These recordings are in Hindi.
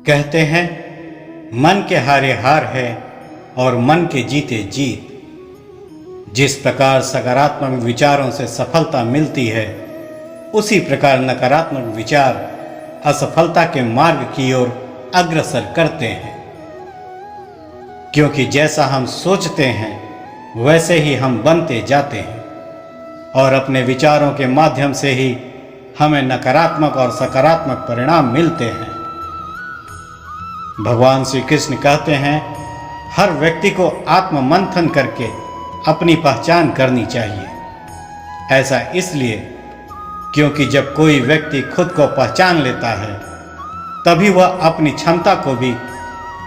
कहते हैं मन के हारे हार है और मन के जीते जीत। जिस प्रकार सकारात्मक विचारों से सफलता मिलती है, उसी प्रकार नकारात्मक विचार असफलता के मार्ग की ओर अग्रसर करते हैं। क्योंकि जैसा हम सोचते हैं वैसे ही हम बनते जाते हैं और अपने विचारों के माध्यम से ही हमें नकारात्मक और सकारात्मक परिणाम मिलते हैं। भगवान श्री कृष्ण कहते हैं, हर व्यक्ति को आत्म मंथन करके अपनी पहचान करनी चाहिए। ऐसा इसलिए क्योंकि जब कोई व्यक्ति खुद को पहचान लेता है तभी वह अपनी क्षमता को भी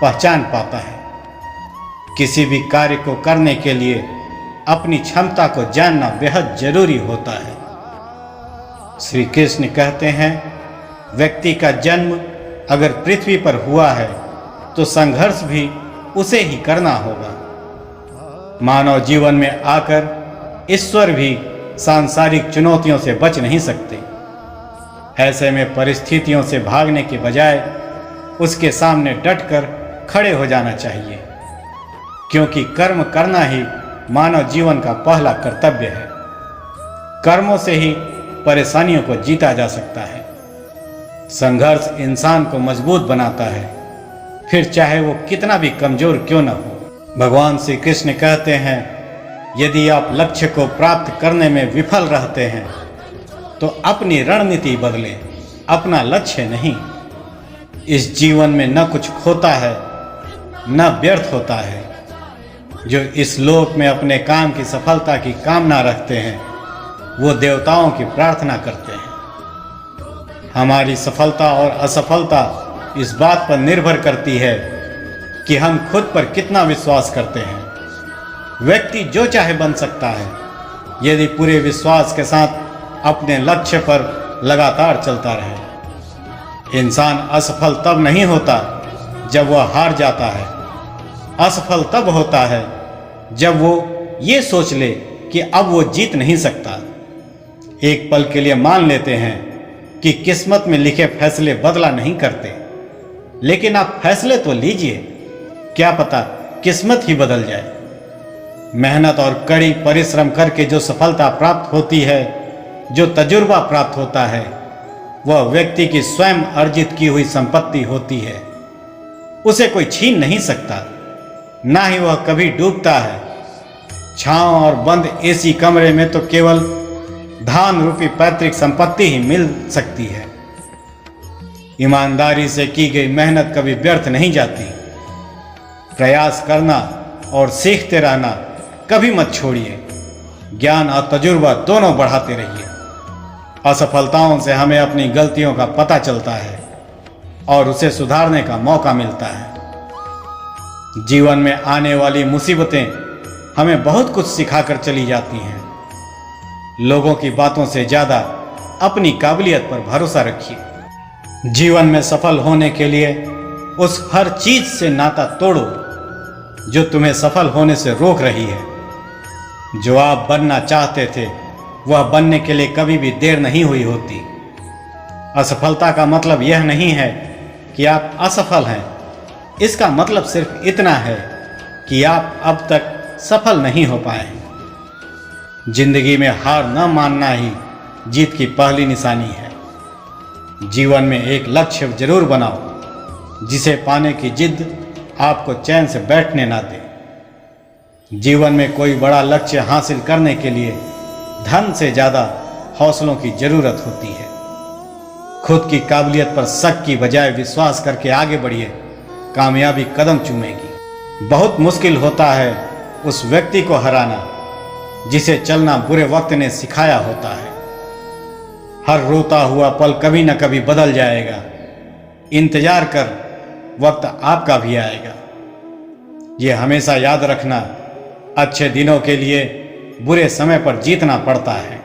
पहचान पाता है। किसी भी कार्य को करने के लिए अपनी क्षमता को जानना बेहद जरूरी होता है। श्री कृष्ण कहते हैं, व्यक्ति का जन्म अगर पृथ्वी पर हुआ है तो संघर्ष भी उसे ही करना होगा। मानव जीवन में आकर ईश्वर भी सांसारिक चुनौतियों से बच नहीं सकते। ऐसे में परिस्थितियों से भागने के बजाय उसके सामने डटकर खड़े हो जाना चाहिए, क्योंकि कर्म करना ही मानव जीवन का पहला कर्तव्य है। कर्मों से ही परेशानियों को जीता जा सकता है। संघर्ष इंसान को मजबूत बनाता है, फिर चाहे वो कितना भी कमजोर क्यों न हो। भगवान श्री कृष्ण कहते हैं, यदि आप लक्ष्य को प्राप्त करने में विफल रहते हैं तो अपनी रणनीति बदलें, अपना लक्ष्य नहीं। इस जीवन में न कुछ खोता है न व्यर्थ होता है। जो इस लोक में अपने काम की सफलता की कामना रखते हैं वो देवताओं की प्रार्थना करते हैं। हमारी सफलता और असफलता इस बात पर निर्भर करती है कि हम खुद पर कितना विश्वास करते हैं। व्यक्ति जो चाहे बन सकता है यदि पूरे विश्वास के साथ अपने लक्ष्य पर लगातार चलता रहे। इंसान असफल तब नहीं होता जब वह हार जाता है। असफल तब होता है जब वो ये सोच ले कि अब वो जीत नहीं सकता। एक पल के लिए मान लेते हैं कि किस्मत में लिखे फैसले बदला नहीं करते, लेकिन आप फैसले तो लीजिए, क्या पता किस्मत ही बदल जाए। मेहनत और कड़ी परिश्रम करके जो सफलता प्राप्त होती है, जो तजुर्बा प्राप्त होता है, वह व्यक्ति की स्वयं अर्जित की हुई संपत्ति होती है। उसे कोई छीन नहीं सकता, ना ही वह कभी डूबता है। छांव और बंद एसी कमरे में तो केवल धान रूपी पैतृक संपत्ति ही मिल सकती है। ईमानदारी से की गई मेहनत कभी व्यर्थ नहीं जाती। प्रयास करना और सीखते रहना कभी मत छोड़िए। ज्ञान और तजुर्बा दोनों बढ़ाते रहिए। असफलताओं से हमें अपनी गलतियों का पता चलता है और उसे सुधारने का मौका मिलता है। जीवन में आने वाली मुसीबतें हमें बहुत कुछ सिखाकर चली जाती हैं। लोगों की बातों से ज़्यादा अपनी काबिलियत पर भरोसा रखिए। जीवन में सफल होने के लिए उस हर चीज से नाता तोड़ो जो तुम्हें सफल होने से रोक रही है। जो आप बनना चाहते थे वह बनने के लिए कभी भी देर नहीं हुई होती। असफलता का मतलब यह नहीं है कि आप असफल हैं। इसका मतलब सिर्फ इतना है कि आप अब तक सफल नहीं हो पाए हैं। जिंदगी में हार न मानना ही जीत की पहली निशानी है। जीवन में एक लक्ष्य जरूर बनाओ जिसे पाने की जिद आपको चैन से बैठने ना दे। जीवन में कोई बड़ा लक्ष्य हासिल करने के लिए धन से ज़्यादा हौसलों की जरूरत होती है। खुद की काबिलियत पर शक की बजाय विश्वास करके आगे बढ़िए, कामयाबी कदम चूमेगी। बहुत मुश्किल होता है उस व्यक्ति को हराना जिसे चलना बुरे वक्त ने सिखाया होता है। हर रोता हुआ पल कभी न कभी बदल जाएगा। इंतजार कर, वक्त आपका भी आएगा। ये हमेशा याद रखना, अच्छे दिनों के लिए बुरे समय पर जीतना पड़ता है।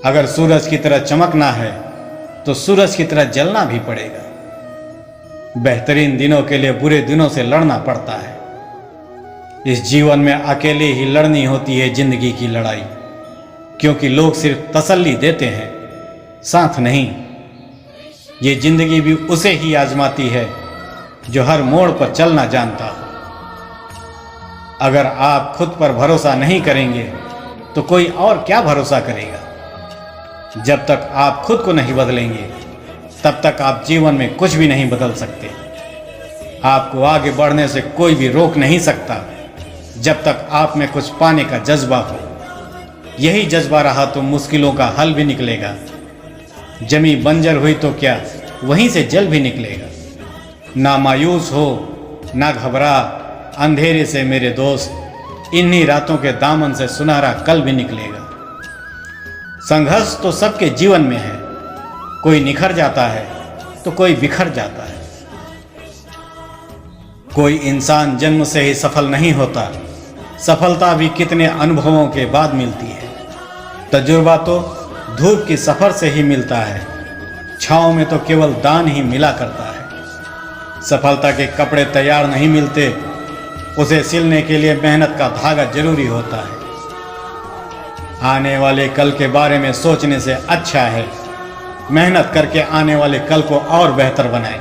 अगर सूरज की तरह चमकना है तो सूरज की तरह जलना भी पड़ेगा। बेहतरीन दिनों के लिए बुरे दिनों से लड़ना पड़ता है। इस जीवन में अकेले ही लड़नी होती है जिंदगी की लड़ाई, क्योंकि लोग सिर्फ तसल्ली देते हैं, साथ नहीं। ये जिंदगी भी उसे ही आजमाती है जो हर मोड़ पर चलना जानता हो। अगर आप खुद पर भरोसा नहीं करेंगे तो कोई और क्या भरोसा करेगा। जब तक आप खुद को नहीं बदलेंगे तब तक आप जीवन में कुछ भी नहीं बदल सकते। आपको आगे बढ़ने से कोई भी रोक नहीं सकता जब तक आप में कुछ पाने का जज्बा हो। यही जज्बा रहा तो मुश्किलों का हल भी निकलेगा। जमी बंजर हुई तो क्या, वहीं से जल भी निकलेगा। ना मायूस हो ना घबरा, अंधेरे से मेरे दोस्त, इन्हीं रातों के दामन से सुनहरा कल भी निकलेगा। संघर्ष तो सबके जीवन में है, कोई निखर जाता है तो कोई बिखर जाता है। कोई इंसान जन्म से ही सफल नहीं होता, सफलता भी कितने अनुभवों के बाद मिलती है। तजुर्बा तो धूप की सफर से ही मिलता है, छाँव में तो केवल दान ही मिला करता है। सफलता के कपड़े तैयार नहीं मिलते, उसे सिलने के लिए मेहनत का धागा जरूरी होता है। आने वाले कल के बारे में सोचने से अच्छा है मेहनत करके आने वाले कल को और बेहतर बनाए।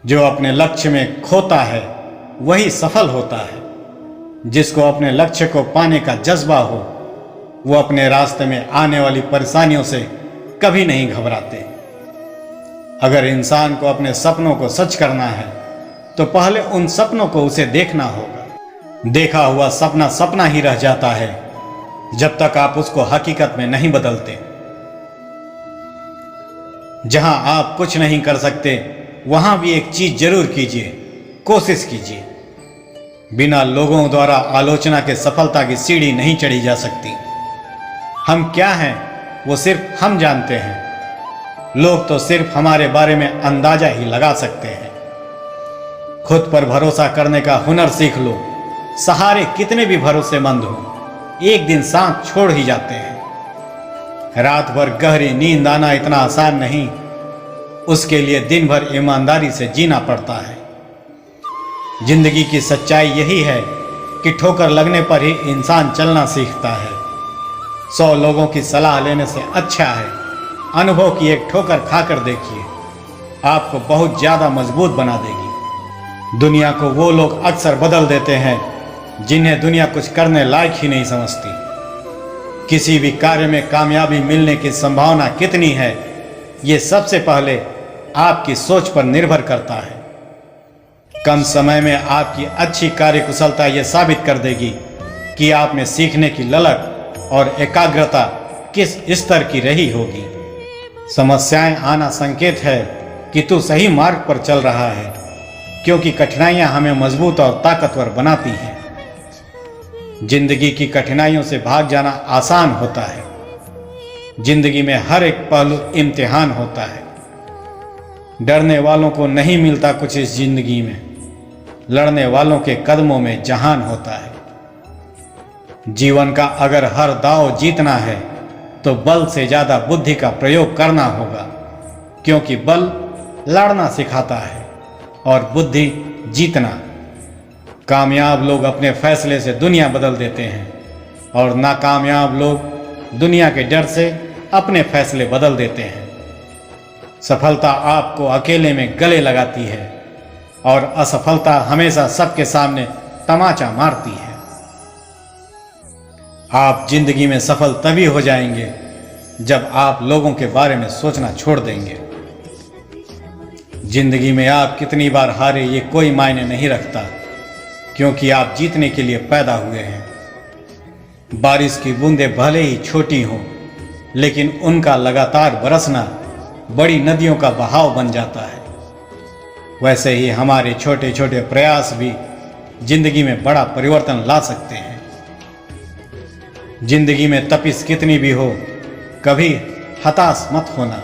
जो अपने लक्ष्य में खोता है वही सफल होता है। जिसको अपने लक्ष्य को पाने का जज्बा हो वो अपने रास्ते में आने वाली परेशानियों से कभी नहीं घबराते। अगर इंसान को अपने सपनों को सच करना है तो पहले उन सपनों को उसे देखना होगा। देखा हुआ सपना सपना ही रह जाता है जब तक आप उसको हकीकत में नहीं बदलते। जहां आप कुछ नहीं कर सकते वहां भी एक चीज जरूर कीजिए, कोशिश कीजिए। बिना लोगों द्वारा आलोचना के सफलता की सीढ़ी नहीं चढ़ी जा सकती। हम क्या हैं वो सिर्फ हम जानते हैं। लोग तो सिर्फ हमारे बारे में अंदाजा ही लगा सकते हैं। खुद पर भरोसा करने का हुनर सीख लो। सहारे कितने भी भरोसेमंद हो एक दिन साथ छोड़ ही जाते हैं। रात भर गहरी नींद आना इतना आसान नहीं, उसके लिए दिन भर ईमानदारी से जीना पड़ता है। जिंदगी की सच्चाई यही है कि ठोकर लगने पर ही इंसान चलना सीखता है। 100 लोगों की सलाह लेने से अच्छा है अनुभव की एक ठोकर खाकर देखिए, आपको बहुत ज्यादा मजबूत बना देगी। दुनिया को वो लोग अक्सर बदल देते हैं जिन्हें दुनिया कुछ करने लायक ही नहीं समझती। किसी भी कार्य में कामयाबी मिलने की संभावना कितनी है ये सबसे पहले आपकी सोच पर निर्भर करता है। कम समय में आपकी अच्छी कार्यकुशलता ये साबित कर देगी कि आप में सीखने की ललक और एकाग्रता किस स्तर की रही होगी। समस्याएं आना संकेत है कि तू सही मार्ग पर चल रहा है, क्योंकि कठिनाइयां हमें मजबूत और ताकतवर बनाती हैं। जिंदगी की कठिनाइयों से भाग जाना आसान होता है। जिंदगी में हर एक पहलू इम्तिहान होता है। डरने वालों को नहीं मिलता कुछ इस जिंदगी में, लड़ने वालों के कदमों में जहान होता है। जीवन का अगर हर दांव जीतना है तो बल से ज्यादा बुद्धि का प्रयोग करना होगा, क्योंकि बल लड़ना सिखाता है और बुद्धि जीतना। कामयाब लोग अपने फैसले से दुनिया बदल देते हैं और नाकामयाब लोग दुनिया के डर से अपने फैसले बदल देते हैं। सफलता आपको अकेले में गले लगाती है और असफलता हमेशा सबके सामने तमाचा मारती है। आप जिंदगी में सफल तभी हो जाएंगे जब आप लोगों के बारे में सोचना छोड़ देंगे। जिंदगी में आप कितनी बार हारे ये कोई मायने नहीं रखता, क्योंकि आप जीतने के लिए पैदा हुए हैं। बारिश की बूंदें भले ही छोटी हों, लेकिन उनका लगातार बरसना बड़ी नदियों का बहाव बन जाता है। वैसे ही हमारे छोटे छोटे प्रयास भी जिंदगी में बड़ा परिवर्तन ला सकते हैं। जिंदगी में तपिश कितनी भी हो, कभी हताश मत होना,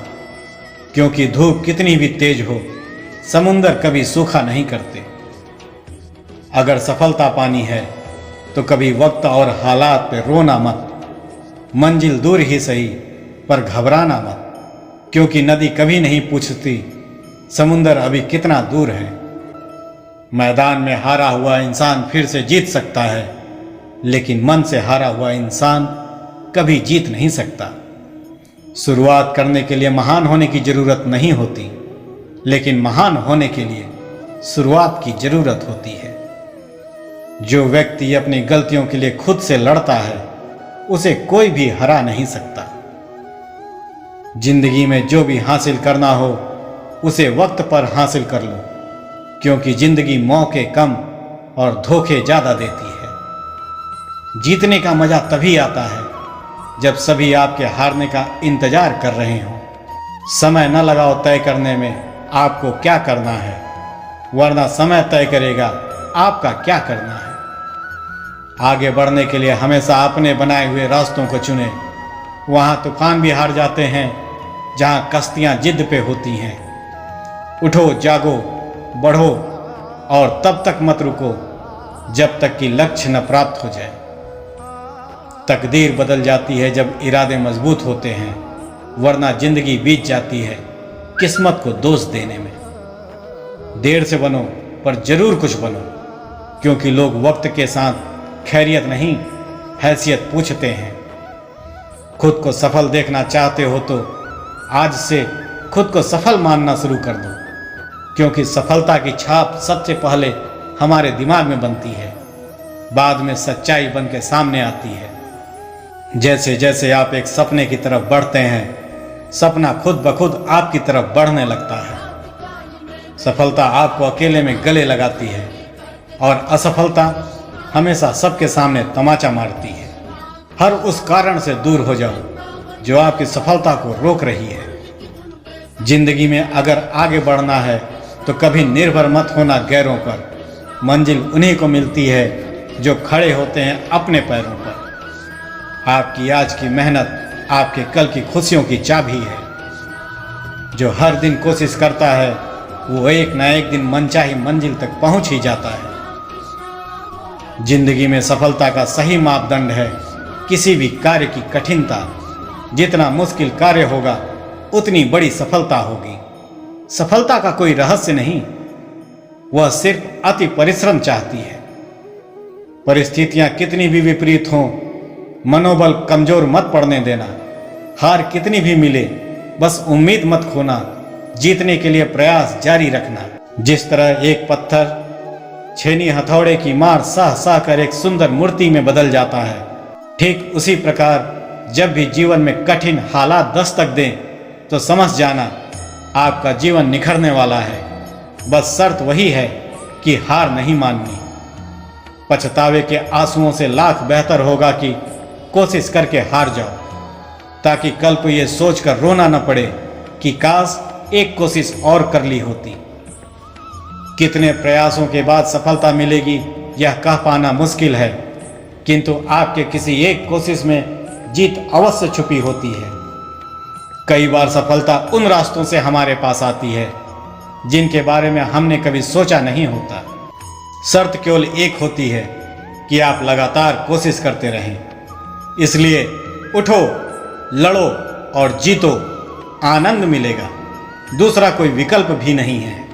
क्योंकि धूप कितनी भी तेज हो, समुंदर कभी सूखा नहीं करते। अगर सफलता पानी है तो कभी वक्त और हालात पे रोना मत। मंजिल दूर ही सही पर घबराना मत, क्योंकि नदी कभी नहीं पूछती समुंदर अभी कितना दूर है। मैदान में हारा हुआ इंसान फिर से जीत सकता है, लेकिन मन से हारा हुआ इंसान कभी जीत नहीं सकता। शुरुआत करने के लिए महान होने की जरूरत नहीं होती, लेकिन महान होने के लिए शुरुआत की जरूरत होती है। जो व्यक्ति अपनी गलतियों के लिए खुद से लड़ता है, उसे कोई भी हरा नहीं सकता। जिंदगी में जो भी हासिल करना हो, उसे वक्त पर हासिल कर लो, क्योंकि जिंदगी मौके कम और धोखे ज्यादा देती है। जीतने का मजा तभी आता है जब सभी आपके हारने का इंतजार कर रहे हों। समय न लगाओ तय करने में आपको क्या करना है, वरना समय तय करेगा आपका क्या करना है। आगे बढ़ने के लिए हमेशा अपने बनाए हुए रास्तों को चुने। वहां तूफान भी हार जाते हैं जहां कश्तियां जिद पे होती हैं। उठो, जागो, बढ़ो और तब तक मत रुको जब तक कि लक्ष्य न प्राप्त हो जाए। तकदीर बदल जाती है जब इरादे मजबूत होते हैं, वरना जिंदगी बीत जाती है किस्मत को दोष देने में। देर से बनो पर जरूर कुछ बनो, क्योंकि लोग वक्त के साथ खैरियत नहीं, हैसियत पूछते हैं। खुद को सफल देखना चाहते हो तो आज से खुद को सफल मानना शुरू कर दो, क्योंकि सफलता की छाप सबसे पहले हमारे दिमाग में बनती है, बाद में सच्चाई बन के सामने आती है। जैसे जैसे आप एक सपने की तरफ बढ़ते हैं, सपना खुद ब खुद आपकी तरफ बढ़ने लगता है। सफलता आपको अकेले में गले लगाती है और असफलता हमेशा सबके सामने तमाचा मारती है। हर उस कारण से दूर हो जाओ जो आपकी सफलता को रोक रही है। जिंदगी में अगर आगे बढ़ना है तो कभी निर्भर मत होना गैरों पर। मंजिल उन्हीं को मिलती है जो खड़े होते हैं अपने पैरों पर। आपकी आज की मेहनत आपके कल की खुशियों की चाबी है। जो हर दिन कोशिश करता है वो एक ना एक दिन मनचाही मंजिल तक पहुंच ही जाता है। जिंदगी में सफलता का सही मापदंड है किसी भी कार्य की कठिनता। जितना मुश्किल कार्य होगा उतनी बड़ी सफलता होगी। सफलता का कोई रहस्य नहीं, वह सिर्फ अति परिश्रम चाहती है। परिस्थितियां कितनी भी विपरीत हों, मनोबल कमजोर मत पड़ने देना। हार कितनी भी मिले, बस उम्मीद मत खोना। जीतने के लिए प्रयास जारी रखना। जिस तरह एक पत्थर छेनी हथौड़े की मार सह सह कर एक सुंदर मूर्ति में बदल जाता है, ठीक उसी प्रकार जब भी जीवन में कठिन हालात दस्तक दें तो समझ जाना आपका जीवन निखरने वाला है। बस शर्त वही है कि हार नहीं माननी। पछतावे के आंसुओं से लाख बेहतर होगा कि कोशिश करके हार जाओ, ताकि कल को ये सोचकर रोना न पड़े कि काश एक कोशिश और कर ली होती। कितने प्रयासों के बाद सफलता मिलेगी यह कह पाना मुश्किल है, किंतु आपके किसी एक कोशिश में जीत अवश्य छुपी होती है। कई बार सफलता उन रास्तों से हमारे पास आती है जिनके बारे में हमने कभी सोचा नहीं होता। शर्त केवल एक होती है कि आप लगातार कोशिश करते रहें। इसलिए उठो, लड़ो और जीतो। आनंद मिलेगा, दूसरा कोई विकल्प भी नहीं है।